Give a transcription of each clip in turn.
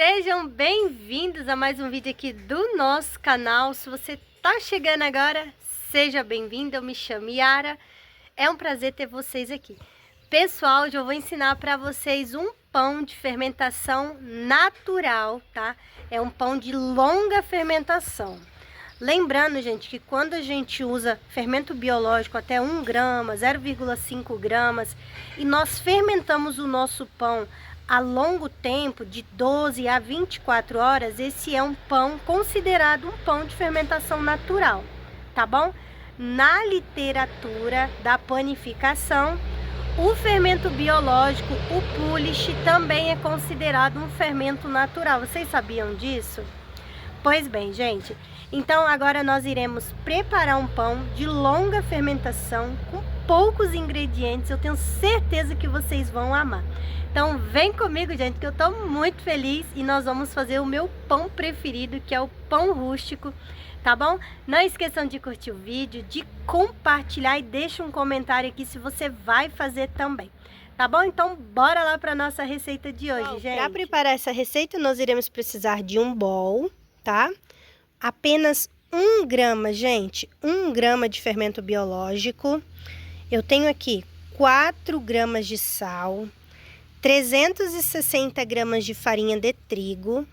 Sejam bem-vindos a mais um vídeo aqui do nosso canal. Se você tá chegando agora, seja bem-vindo. Eu me chamo Yara. É um prazer ter vocês aqui. Pessoal, hoje eu vou ensinar para vocês um pão de fermentação natural, tá? É um pão de longa fermentação. Lembrando, gente, que quando a gente usa fermento biológico até 1 grama, 0,5 gramas, e nós fermentamos o nosso pão a longo tempo, de 12 a 24 horas, esse é um pão considerado um pão de fermentação natural, tá bom? Na literatura da panificação, o fermento biológico, o Polish, também é considerado um fermento natural. Vocês sabiam disso? Pois bem, gente, então agora nós iremos preparar um pão de longa fermentação com poucos ingredientes. Eu tenho certeza que vocês vão amar. Então vem comigo, gente, que eu tô muito feliz e nós vamos fazer o meu pão preferido, que é o pão rústico, tá bom? Não esqueçam de curtir o vídeo, de compartilhar e deixa um comentário aqui se você vai fazer também. Tá bom? Então, bora lá para nossa receita de hoje, gente. Para preparar essa receita, nós iremos precisar de um bowl, tá? Apenas 1 grama, gente, 1 grama de fermento biológico. Eu tenho aqui 4 gramas de sal, 360 gramas de farinha de trigo.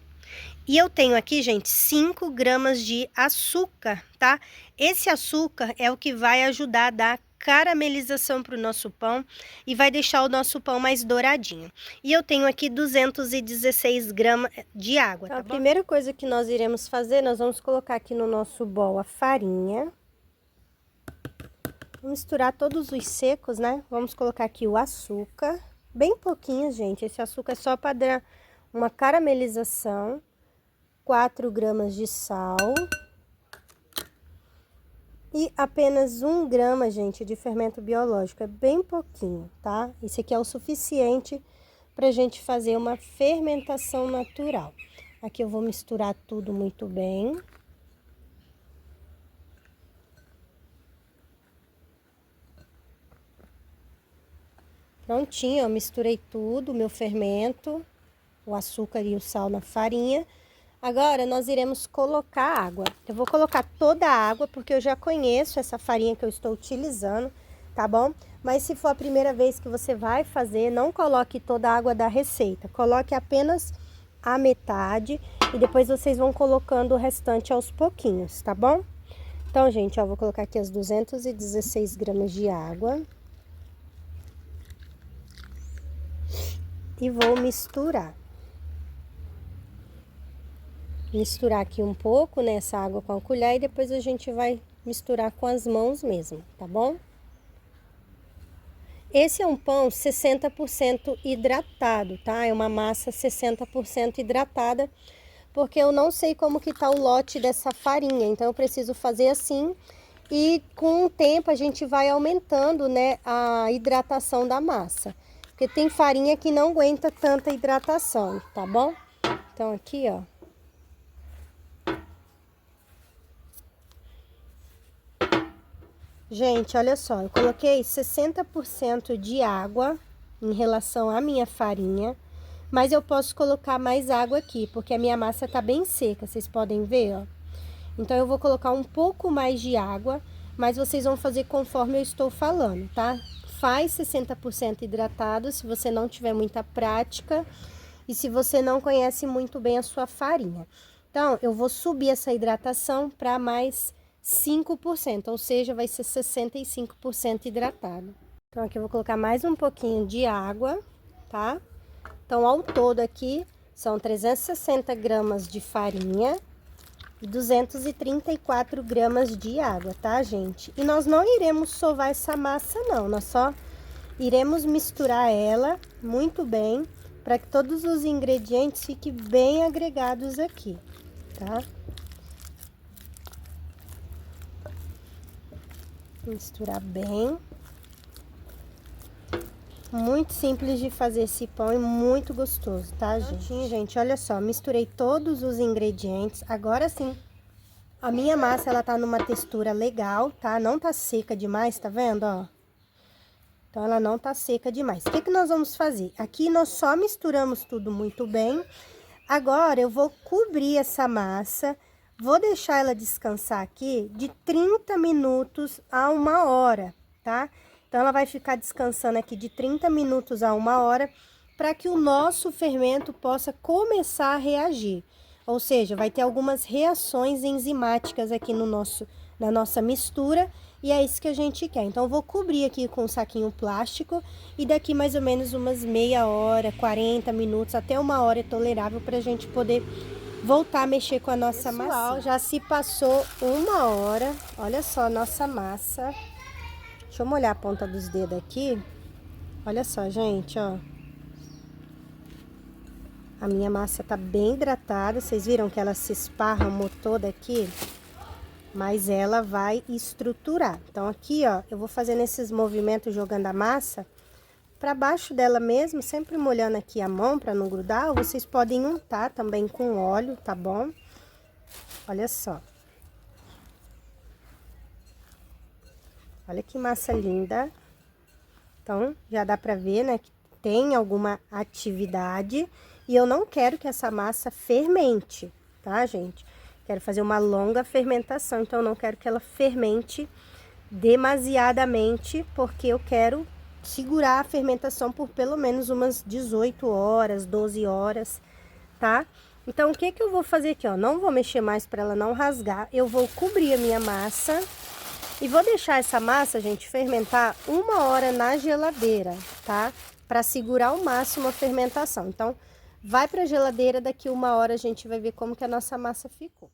E eu tenho aqui, gente, 5 gramas de açúcar, tá? Esse açúcar é o que vai ajudar a dar caramelização para o nosso pão e vai deixar o nosso pão mais douradinho. E eu tenho aqui 216 gramas de água, tá bom? A primeira coisa que nós iremos fazer, nós vamos colocar aqui no nosso bol a farinha. Vamos misturar todos os secos, né? Vamos colocar aqui o açúcar, bem pouquinho, gente. Esse açúcar é só para dar uma caramelização. 4 gramas de sal. E apenas 1 grama, gente, de fermento biológico. É bem pouquinho, tá? Isso aqui é o suficiente pra gente fazer uma fermentação natural. Aqui eu vou misturar tudo muito bem. Prontinho, eu misturei tudo, o meu fermento, o açúcar e o sal na farinha. Agora, nós iremos colocar água. Eu vou colocar toda a água, porque eu já conheço essa farinha que eu estou utilizando, tá bom? Mas se for a primeira vez que você vai fazer, não coloque toda a água da receita. Coloque apenas a metade e depois vocês vão colocando o restante aos pouquinhos, tá bom? Então, gente, ó, vou colocar aqui as 216 gramas de água. E vou misturar. Misturar aqui um pouco, né, essa água com a colher e depois a gente vai misturar com as mãos mesmo, tá bom? Esse é um pão 60% hidratado, tá? É uma massa 60% hidratada, porque eu não sei como que tá o lote dessa farinha, então eu preciso fazer assim e com o tempo a gente vai aumentando, né, a hidratação da massa. Porque tem farinha que não aguenta tanta hidratação, tá bom? Então aqui, ó. Gente, olha só, eu coloquei 60% de água em relação à minha farinha, mas eu posso colocar mais água aqui, porque a minha massa tá bem seca, vocês podem ver, ó. Então, eu vou colocar um pouco mais de água, mas vocês vão fazer conforme eu estou falando, tá? Faz 60% hidratado, se você não tiver muita prática e se você não conhece muito bem a sua farinha. Então, eu vou subir essa hidratação para mais 5%, ou seja, vai ser 65% hidratado. Então, aqui eu vou colocar mais um pouquinho de água, tá? Então, ao todo aqui, são 360 gramas de farinha e 234 gramas de água, tá, gente? E nós não iremos sovar essa massa, não. Nós só iremos misturar ela muito bem, para que todos os ingredientes fiquem bem agregados aqui, tá? Misturar bem. Muito simples de fazer esse pão e muito gostoso, tá, gente? Gente, olha só, misturei todos os ingredientes. Agora sim, a minha massa, ela tá numa textura legal, tá? Não tá seca demais, tá vendo, ó? Então, ela não tá seca demais. O que que nós vamos fazer? Aqui, nós só misturamos tudo muito bem. Agora eu vou cobrir essa massa, vou deixar ela descansar aqui de 30 minutos a 1 hora, tá? Então, ela vai ficar descansando aqui de 30 minutos a 1 hora, para que o nosso fermento possa começar a reagir. Ou seja, vai ter algumas reações enzimáticas aqui na nossa mistura, e é isso que a gente quer. Então, eu vou cobrir aqui com um saquinho plástico, e daqui mais ou menos umas meia hora, 40 minutos, até 1 hora é tolerável para a gente poder voltar a mexer com a nossa massa. Já se passou 1 hora, olha só a nossa massa. Deixa eu molhar a ponta dos dedos aqui. Olha só, gente, ó. A minha massa tá bem hidratada. Vocês viram que ela se esparramou toda aqui? Mas ela vai estruturar. Então, aqui, ó, eu vou fazendo esses movimentos jogando a massa para baixo dela mesmo, sempre molhando aqui a mão para não grudar. Ou vocês podem untar também com óleo, tá bom? Olha só. Olha que massa linda. Então, já dá pra ver, né, que tem alguma atividade. E eu não quero que essa massa fermente, tá, gente? Quero fazer uma longa fermentação, então eu não quero que ela fermente demasiadamente, porque eu quero segurar a fermentação por pelo menos umas 18 horas, 12 horas, tá? Então, o que que eu vou fazer aqui, ó? Não vou mexer mais para ela não rasgar. Eu vou cobrir a minha massa e vou deixar essa massa, gente, fermentar 1 hora na geladeira, tá? Para segurar ao máximo a fermentação. Então, vai para a geladeira, daqui 1 hora a gente vai ver como que a nossa massa ficou.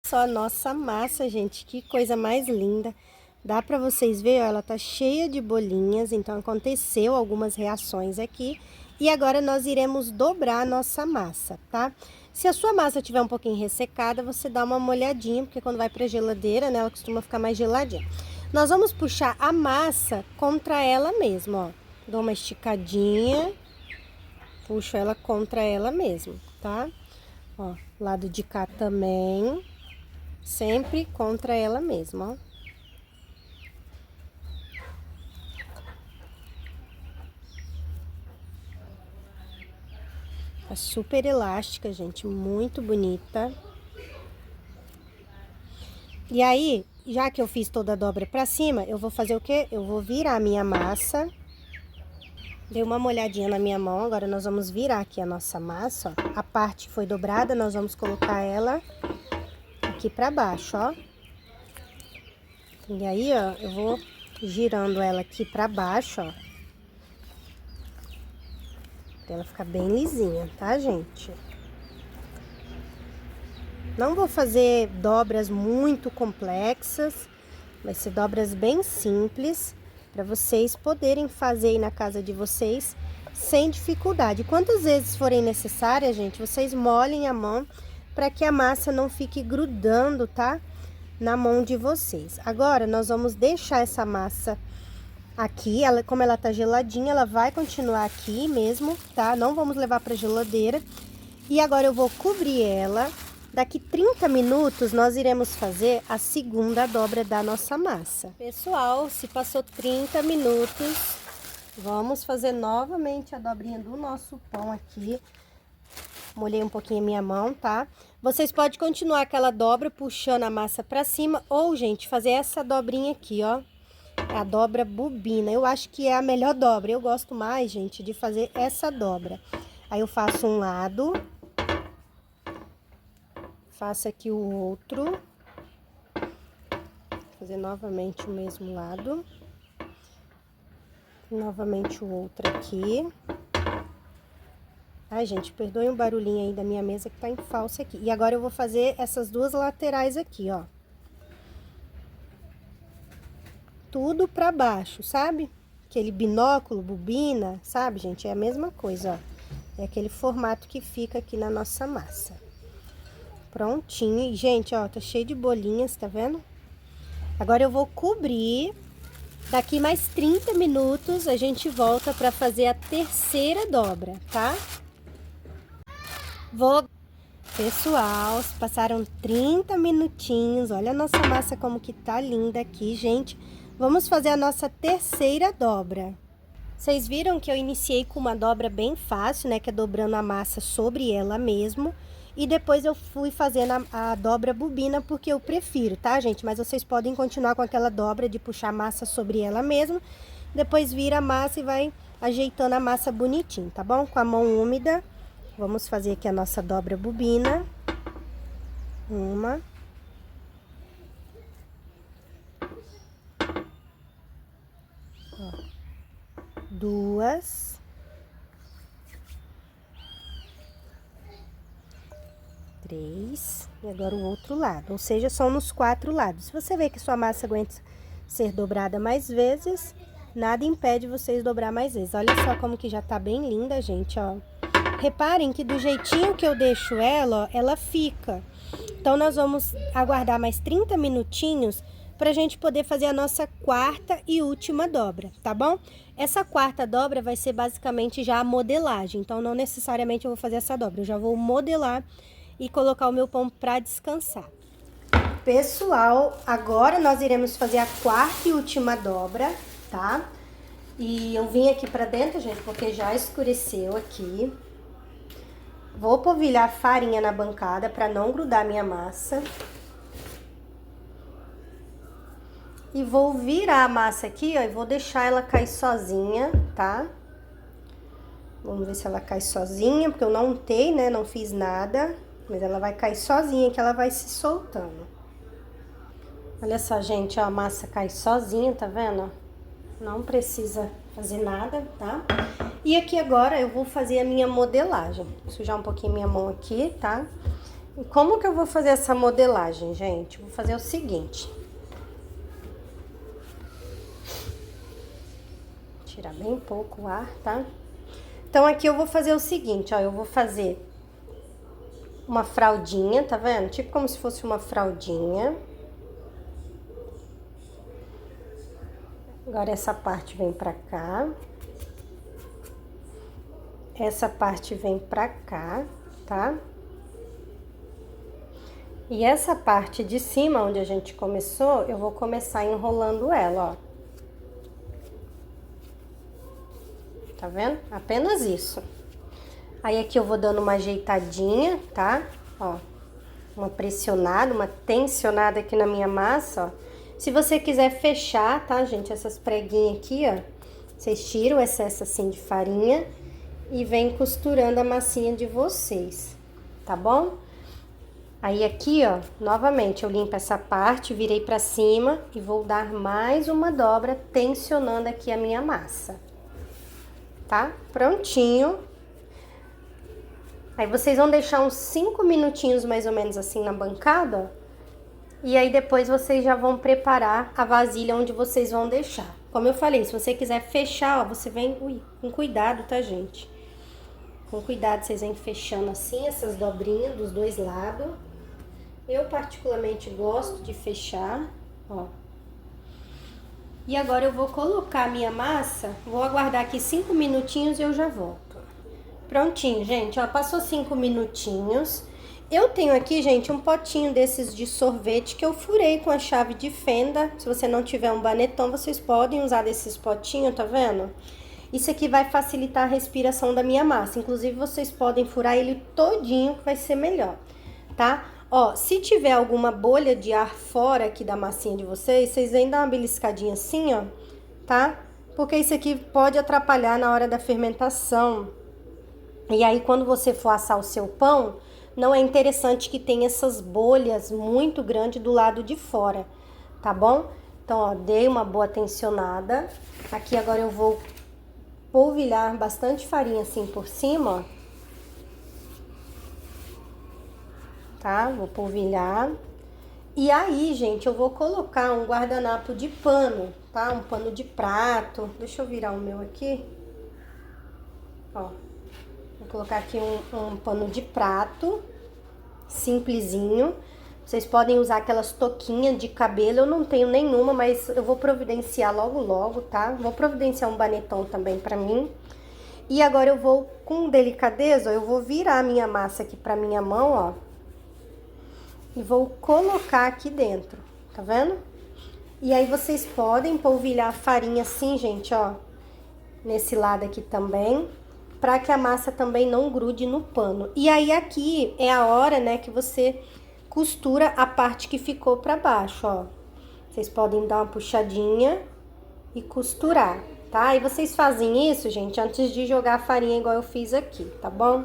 Só a nossa massa, gente, que coisa mais linda. Dá para vocês verem, ó, ela tá cheia de bolinhas, então aconteceu algumas reações aqui. E agora nós iremos dobrar a nossa massa, tá? Se a sua massa tiver um pouquinho ressecada, você dá uma molhadinha, porque quando vai pra geladeira, né, ela costuma ficar mais geladinha. Nós vamos puxar a massa contra ela mesma, ó. Dou uma esticadinha, puxo ela contra ela mesmo, tá? Ó, lado de cá também, sempre contra ela mesma, ó. Tá super elástica, gente, muito bonita. E aí, já que eu fiz toda a dobra pra cima, eu vou fazer o quê? Eu vou virar a minha massa. Dei uma molhadinha na minha mão, agora nós vamos virar aqui a nossa massa, ó. A parte foi dobrada, nós vamos colocar ela aqui pra baixo, ó. E aí, ó, eu vou girando ela aqui pra baixo, ó. Pra ela ficar bem lisinha, tá, gente? Não vou fazer dobras muito complexas, vai ser dobras bem simples, para vocês poderem fazer aí na casa de vocês sem dificuldade. Quantas vezes forem necessárias, gente, vocês molhem a mão para que a massa não fique grudando, tá? Na mão de vocês. Agora, nós vamos deixar essa massa aqui, como ela tá geladinha, ela vai continuar aqui mesmo, tá? Não vamos levar pra geladeira. E agora eu vou cobrir ela. Daqui 30 minutos, nós iremos fazer a segunda dobra da nossa massa. Pessoal, se passou 30 minutos, vamos fazer novamente a dobrinha do nosso pão aqui. Molhei um pouquinho a minha mão, tá? Vocês podem continuar aquela dobra puxando a massa pra cima, ou, gente, fazer essa dobrinha aqui, ó. A dobra bobina, eu acho que é a melhor dobra. Eu gosto mais, gente, de fazer essa dobra. Aí eu faço um lado, faço aqui o outro, vou fazer novamente o mesmo lado, novamente o outro aqui. Ai, gente, perdoem o barulhinho aí da minha mesa que tá em falso aqui. E agora eu vou fazer essas duas laterais aqui, ó. Tudo pra baixo, sabe? Aquele binóculo, bobina, sabe, gente? É a mesma coisa, ó. É aquele formato que fica aqui na nossa massa. Prontinho. E, gente, ó, tá cheio de bolinhas, tá vendo? Agora eu vou cobrir. Daqui mais 30 minutos a gente volta pra fazer a terceira dobra, tá? Pessoal, passaram 30 minutinhos. Olha a nossa massa como que tá linda aqui, gente. Vamos fazer a nossa terceira dobra. Vocês viram que eu iniciei com uma dobra bem fácil, né? Que é dobrando a massa sobre ela mesmo. E depois eu fui fazendo a dobra bobina, porque eu prefiro, tá, gente? Mas vocês podem continuar com aquela dobra de puxar a massa sobre ela mesmo. Depois vira a massa e vai ajeitando a massa bonitinho, tá bom? Com a mão úmida, vamos fazer aqui a nossa dobra bobina. Uma. Ó. Duas. Três. E agora o outro lado, ou seja, são nos 4 lados. Se você vê que sua massa aguenta ser dobrada mais vezes, nada impede vocês dobrar mais vezes. Olha só como que já tá bem linda, gente, ó. Reparem que do jeitinho que eu deixo ela, ó, ela fica. Então, nós vamos aguardar mais 30 minutinhos pra gente poder fazer a nossa quarta e última dobra, tá bom? Essa quarta dobra vai ser basicamente já a modelagem, então não necessariamente eu vou fazer essa dobra, eu já vou modelar e colocar o meu pão pra descansar. Pessoal, agora nós iremos fazer a quarta e última dobra, tá? E eu vim aqui pra dentro, gente, porque já escureceu aqui. Vou polvilhar farinha na bancada pra não grudar minha massa. E vou virar a massa aqui, ó, e vou deixar ela cair sozinha, tá? Vamos ver se ela cai sozinha, porque eu não untei, né? Não fiz nada. Mas ela vai cair sozinha, que ela vai se soltando. Olha só, gente, ó, a massa cai sozinha, tá vendo? Não precisa fazer nada, tá? E aqui agora eu vou fazer a minha modelagem. Vou sujar um pouquinho minha mão aqui, tá? E como que eu vou fazer essa modelagem, gente? Vou fazer o seguinte. Tirar bem pouco o ar, tá? Então, aqui eu vou fazer o seguinte, ó. Eu vou fazer uma fraldinha, tá vendo? Tipo como se fosse uma fraldinha. Agora, essa parte vem pra cá. Essa parte vem pra cá, tá? E essa parte de cima, onde a gente começou, eu vou começar enrolando ela, ó. Tá vendo? Apenas isso. Aí, aqui eu vou dando uma ajeitadinha, tá? Ó, uma pressionada, uma tensionada aqui na minha massa, ó. Se você quiser fechar, tá, gente? Essas preguinhas aqui, ó. Vocês tiram o excesso assim de farinha e vem costurando a massinha de vocês, tá bom? Aí aqui, ó, novamente eu limpo essa parte, virei pra cima e vou dar mais uma dobra tensionando aqui a minha massa, tá? Prontinho. Aí vocês vão deixar uns 5 minutinhos mais ou menos assim na bancada, ó. E aí depois vocês já vão preparar a vasilha onde vocês vão deixar. Como eu falei, se você quiser fechar, ó, você vem com cuidado, tá, gente? Com cuidado, vocês vêm fechando assim essas dobrinhas dos dois lados. Eu particularmente gosto de fechar, ó. E agora eu vou colocar a minha massa, vou aguardar aqui 5 minutinhos e eu já volto. Prontinho, gente, ó, passou 5 minutinhos. Eu tenho aqui, gente, um potinho desses de sorvete que eu furei com a chave de fenda. Se você não tiver um baneton, vocês podem usar desses potinhos, tá vendo? Isso aqui vai facilitar a respiração da minha massa. Inclusive, vocês podem furar ele todinho, que vai ser melhor, tá? Ó, se tiver alguma bolha de ar fora aqui da massinha de vocês, vocês vêm dar uma beliscadinha assim, ó, tá? Porque isso aqui pode atrapalhar na hora da fermentação. E aí, quando você for assar o seu pão, não é interessante que tenha essas bolhas muito grandes do lado de fora, tá bom? Então, ó, dei uma boa tensionada. Aqui agora eu vou polvilhar bastante farinha assim por cima, ó. Tá? Vou polvilhar. E aí, gente, eu vou colocar um guardanapo de pano, tá? Um pano de prato. Deixa eu virar o meu aqui. Ó. Vou colocar aqui um pano de prato, simplesinho. Vocês podem usar aquelas touquinhas de cabelo, eu não tenho nenhuma, mas eu vou providenciar logo logo, tá? Vou providenciar um banetom também pra mim. E agora eu vou, com delicadeza, eu vou virar a minha massa aqui pra minha mão, ó. E vou colocar aqui dentro, tá vendo? E aí vocês podem polvilhar a farinha assim, gente, ó. nesse lado aqui também, para que a massa também não grude no pano. E aí aqui é a hora, né, que você costura a parte que ficou para baixo, ó. Vocês podem dar uma puxadinha e costurar, tá? E vocês fazem isso, gente, antes de jogar a farinha igual eu fiz aqui, tá bom?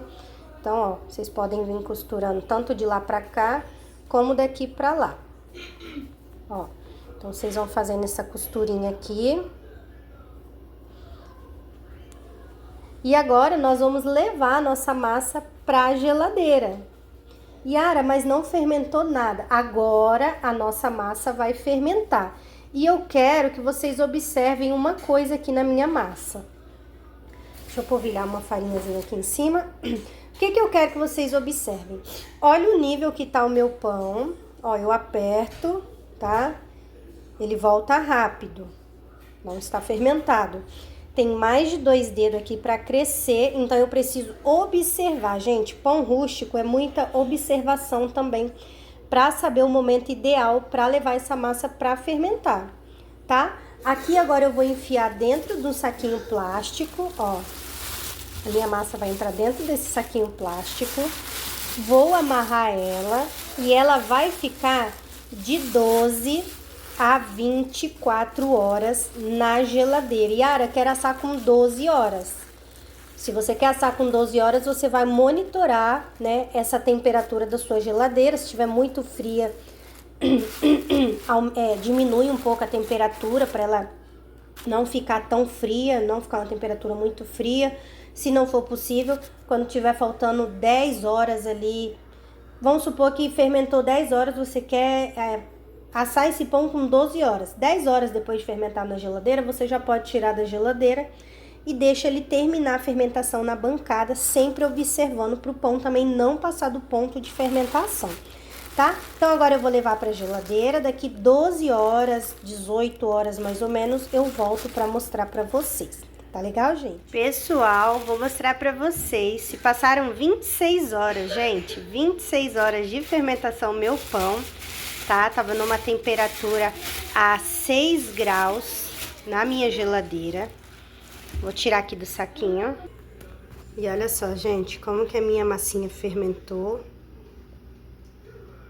Então, ó, vocês podem vir costurando tanto de lá pra cá, como daqui pra lá. Ó, então vocês vão fazendo essa costurinha aqui. E agora nós vamos levar a nossa massa pra geladeira. Yara, mas não fermentou nada. Agora a nossa massa vai fermentar. E eu quero que vocês observem uma coisa aqui na minha massa. Deixa eu polvilhar uma farinhazinha aqui em cima. O que eu quero que vocês observem? Olha o nível que tá o meu pão. Ó, eu aperto, tá? Ele volta rápido. Não está fermentado. Tem mais de 2 dedos aqui para crescer, então eu preciso observar. Gente, pão rústico é muita observação também para saber o momento ideal para levar essa massa para fermentar, tá? Aqui agora eu vou enfiar dentro do saquinho plástico, ó. A minha massa vai entrar dentro desse saquinho plástico. Vou amarrar ela e ela vai ficar de 12 a 24 horas na geladeira. Yara, quero assar com 12 horas. Se você quer assar com 12 horas, você vai monitorar, né, essa temperatura da sua geladeira. Se estiver muito fria, diminui um pouco a temperatura para ela não ficar tão fria, não ficar uma temperatura muito fria. Se não for possível, quando tiver faltando 10 horas ali, vamos supor que fermentou 10 horas, você quer assar esse pão com 12 horas. 10 horas depois de fermentar na geladeira, você já pode tirar da geladeira e deixa ele terminar a fermentação na bancada, sempre observando para o pão também não passar do ponto de fermentação, tá? Então agora eu vou levar para a geladeira, daqui 12 horas, 18 horas mais ou menos, eu volto para mostrar para vocês. Tá legal, gente? Pessoal, vou mostrar pra vocês. Se passaram 26 horas, gente. 26 horas de fermentação meu pão, tá? Tava numa temperatura a 6 graus na minha geladeira. Vou tirar aqui do saquinho. E olha só, gente, como que a minha massinha fermentou.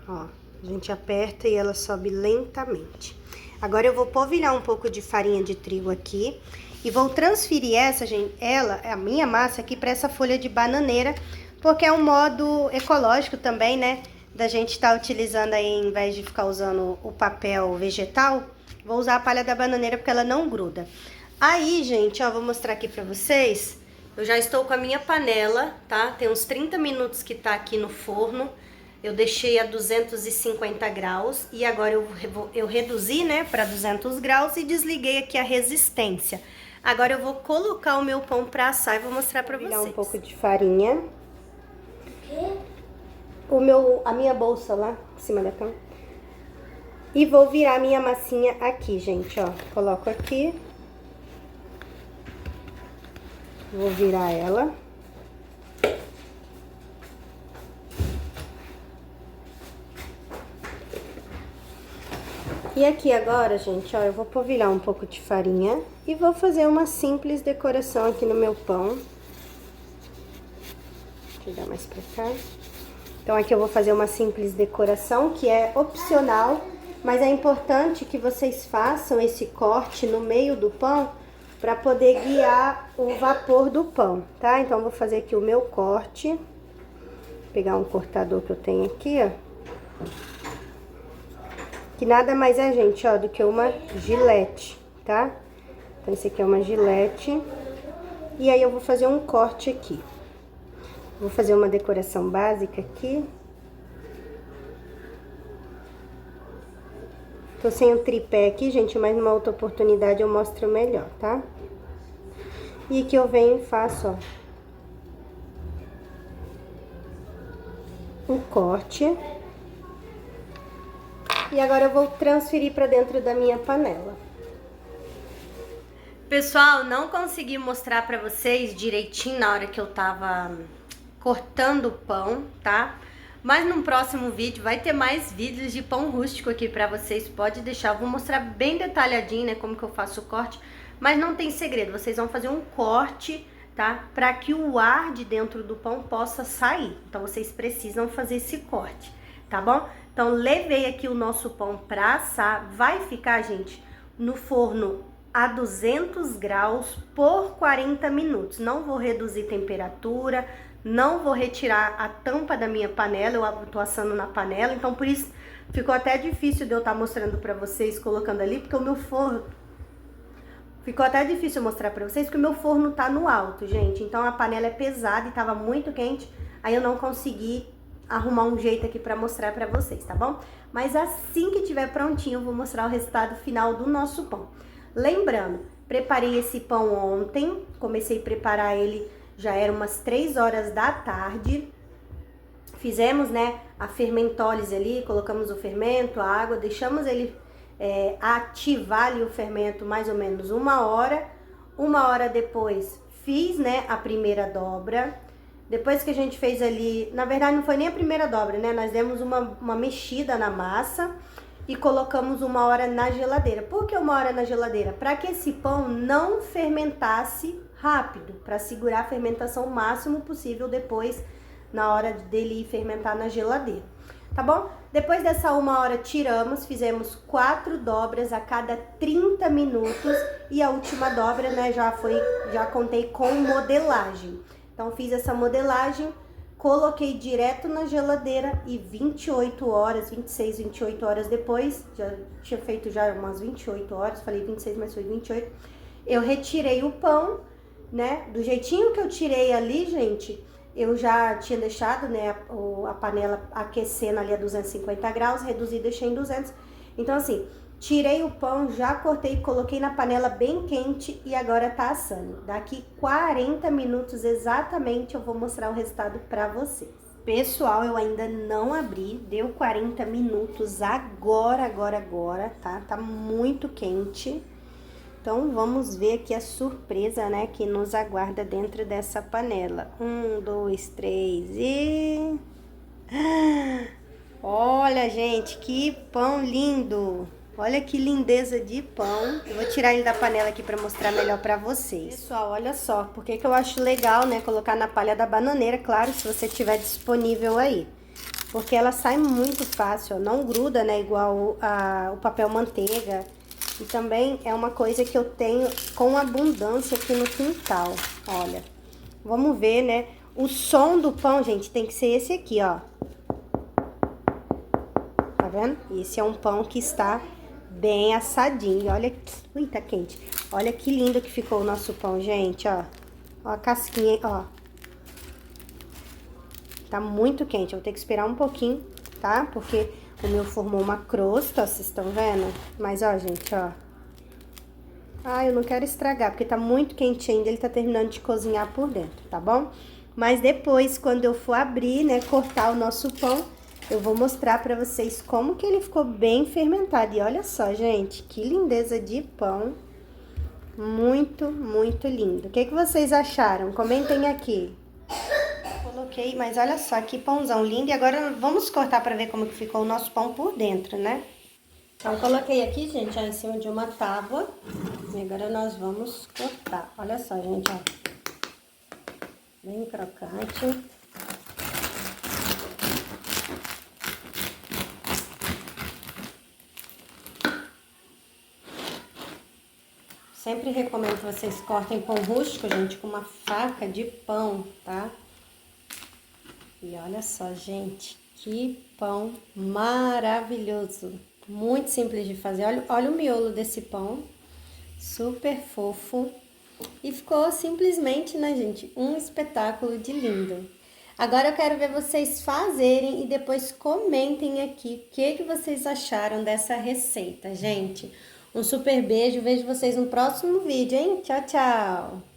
Ó, a gente aperta e ela sobe lentamente. Agora eu vou polvilhar um pouco de farinha de trigo aqui. E vou transferir a minha massa aqui para essa folha de bananeira, porque é um modo ecológico também, né? Da gente estar utilizando aí, em vez de ficar usando o papel vegetal, vou usar a palha da bananeira porque ela não gruda. Aí, gente, ó, vou mostrar aqui pra vocês. Eu já estou com a minha panela, tá? Tem uns 30 minutos que tá aqui no forno. Eu deixei a 250 graus e agora eu reduzi, né, para 200 graus e desliguei aqui a resistência. Agora eu vou colocar o meu pão para assar e vou mostrar para vocês. Um pouco de farinha. A minha bolsa lá em cima da cama. E vou virar a minha massinha aqui, gente, ó. Coloco aqui. Vou virar ela. E aqui agora, gente, ó, eu vou polvilhar um pouco de farinha e vou fazer uma simples decoração aqui no meu pão. Deixa eu dar mais pra cá. Então aqui eu vou fazer uma simples decoração, que é opcional, mas é importante que vocês façam esse corte no meio do pão para poder guiar o vapor do pão, tá? Então eu vou fazer aqui o meu corte. Vou pegar um cortador que eu tenho aqui, ó. Que nada mais é, gente, ó, do que uma gilete, tá? Então, esse aqui é uma gilete. E aí, eu vou fazer um corte aqui. Vou fazer uma decoração básica aqui. Tô sem o tripé aqui, gente, mas numa outra oportunidade eu mostro melhor, tá? E aqui eu venho e faço, ó, um corte. E agora eu vou transferir para dentro da minha panela. Pessoal, não consegui mostrar para vocês direitinho na hora que eu tava cortando o pão, tá? Mas no próximo vídeo vai ter mais vídeos de pão rústico aqui para vocês. Pode deixar, eu vou mostrar bem detalhadinho, né, como que eu faço o corte, Mas não tem segredo, vocês vão fazer um corte, tá? Para que o ar de dentro do pão possa sair. Então, vocês precisam fazer esse corte, tá bom? Então, levei aqui o nosso pão para assar. Vai ficar, gente, no forno a 200 graus por 40 minutos. Não vou reduzir temperatura, não vou retirar a tampa da minha panela, eu tô assando na panela, então por isso ficou até difícil de eu estar mostrando pra vocês, colocando ali, porque o meu forno... Ficou até difícil mostrar pra vocês, porque o meu forno tá no alto, gente. Então a panela é pesada e tava muito quente, aí eu não consegui arrumar um jeito aqui pra mostrar pra vocês, tá bom? Mas assim que tiver prontinho, eu vou mostrar o resultado final do nosso pão. Lembrando, preparei esse pão ontem, comecei a preparar ele, já era umas 3 horas da tarde. Fizemos, né, a fermentólise ali, colocamos o fermento, a água, deixamos ele ativar ali o fermento mais ou menos 1 hora. 1 hora depois, fiz, né, a primeira dobra. Depois que a gente fez ali, na verdade não foi nem a primeira dobra, né, nós demos uma mexida na massa e colocamos 1 hora na geladeira. Por que 1 hora na geladeira? Para que esse pão não fermentasse rápido, para segurar a fermentação o máximo possível depois, na hora dele ir fermentar na geladeira, tá bom? Depois dessa 1 hora tiramos, fizemos 4 dobras a cada 30 minutos e a última dobra, né, já contei com modelagem. Então fiz essa modelagem, coloquei direto na geladeira e 28 horas, 26, 28 horas depois, já tinha feito já umas 28 horas, falei 26, mas foi 28, eu retirei o pão, né, do jeitinho que eu tirei ali, gente, eu já tinha deixado, né, a panela aquecendo ali a 250 graus, reduzi e deixei em 200, então assim, tirei o pão, já cortei, coloquei na panela bem quente e agora tá assando. Daqui 40 minutos exatamente eu vou mostrar o resultado pra vocês. Pessoal, eu ainda não abri, deu 40 minutos agora, tá? Tá muito quente. Então, vamos ver aqui a surpresa, né, que nos aguarda dentro dessa panela. 1, 2, 3 e... Olha, gente, que pão lindo! Olha que lindeza de pão. Eu vou tirar ele da panela aqui pra mostrar melhor pra vocês. Pessoal, olha só, por que eu acho legal, né, colocar na palha da bananeira, claro, se você tiver disponível aí. Porque ela sai muito fácil, ó, não gruda, né, igual o papel manteiga. E também é uma coisa que eu tenho com abundância aqui no quintal, olha. Vamos ver, né, o som do pão, gente, tem que ser esse aqui, ó. Tá vendo? Esse é um pão que está bem assadinho, olha, ui, tá quente. Olha que lindo que ficou o nosso pão, gente, ó. Ó a casquinha, ó. Tá muito quente, eu vou ter que esperar um pouquinho, tá? Porque o meu formou uma crosta, ó, vocês estão vendo? Mas, ó, gente, ó. Ah, eu não quero estragar, porque tá muito quente ainda, ele tá terminando de cozinhar por dentro, tá bom? Mas depois, quando eu for abrir, né, cortar o nosso pão, eu vou mostrar pra vocês como que ele ficou bem fermentado. E olha só, gente, que lindeza de pão. Muito, muito lindo. O que vocês acharam? Comentem aqui. Coloquei, mas olha só, que pãozão lindo. E agora vamos cortar pra ver como que ficou o nosso pão por dentro, né? Então, coloquei aqui, gente, ó, em cima de uma tábua. E agora nós vamos cortar. Olha só, gente, ó. Bem crocante. Sempre recomendo que vocês cortem pão rústico, gente, com uma faca de pão, tá? E olha só, gente, que pão maravilhoso. Muito simples de fazer. Olha o miolo desse pão, super fofo. E ficou simplesmente, né, gente, um espetáculo de lindo. Agora eu quero ver vocês fazerem e depois comentem aqui o que vocês acharam dessa receita, gente. Um super beijo, vejo vocês no próximo vídeo, hein? Tchau, tchau!